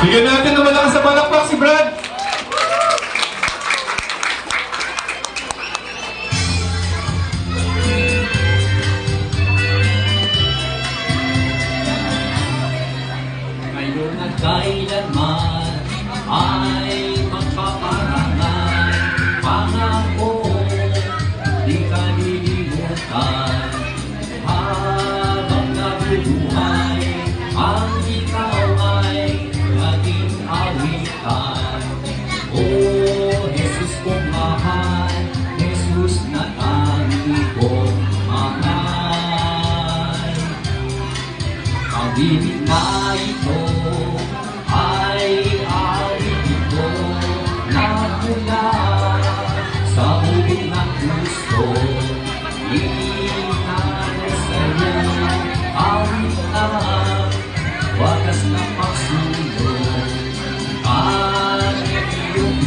Bigyan natin ng malakas sa palakpak si Brad. Ngayon at kailanman ay magpaparangan. Pangako, di ka lilimutan. Habang nabubuhay, ang ikaw ay laging awitan. O Jesus kong mahal, Jesus na tangi kong mahal. Pag-ibig na ito ay awit ito na mula sa ubig ng puso. Inalis sa'yo, awit na wakas na pagsulong. At iyong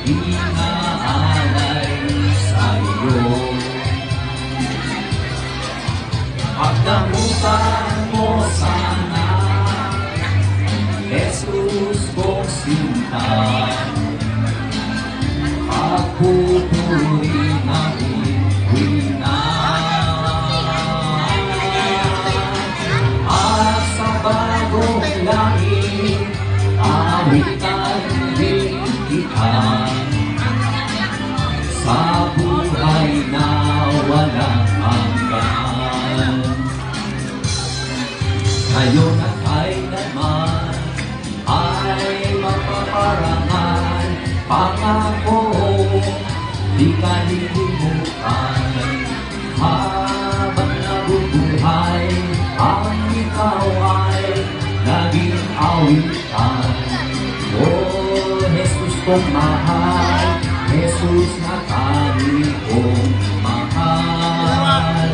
inaalay sa'yo. Pagdamutan mo sana, Jesus kong sinta. Pagpupuri namin, wina. At sa bagong langit, awitan din kita. Sa buhay na walang hanggan. Ngayon at kailanman ay mapaparangan. Pangako, di ka lilimutan. Habang nabubuhay, ang ikaw ay laging awitan. O Jesus kong mahal, Jesus na tangi kong mahal.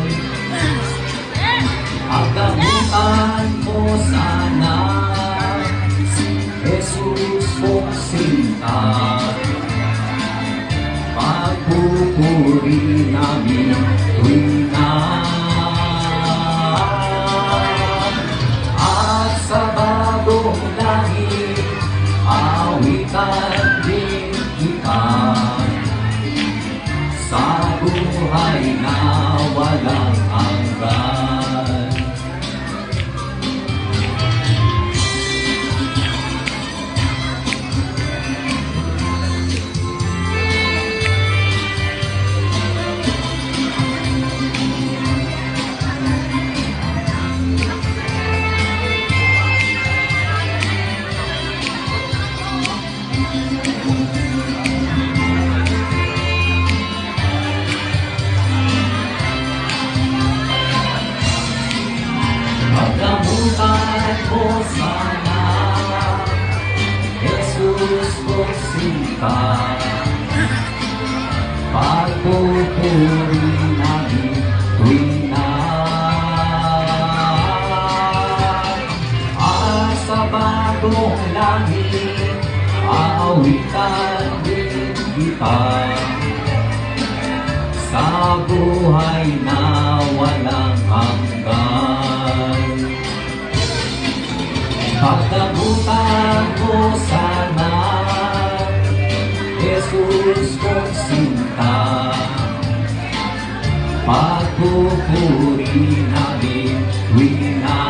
Pagdamutan mo sana, Jesus kong sinta. Pagpupuri namin tuwina. At sa bagong langit, awitan din kita. Sa buhay na walang hanggan. Pagdamutan mo sana, Jesus kong sinta. Pagpupuri namin tuwina. At sa bagong langit, aawitan din kita. Sa buhay na walang hanggan. Pagdamutan mo sana, Jesus kong sinta. Pagpupuri namin wina.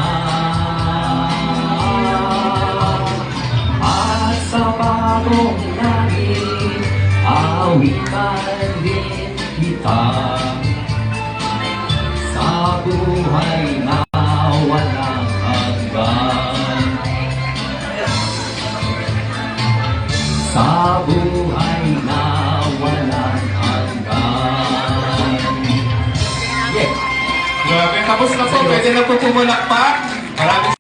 At sa bagong langit, awitan din kita. Sa buhay na walang hanggan. Sa buhay na walang hanggan. Yeah. Grabe. Tapos na po. Pwede na po pumalakpak. Maraming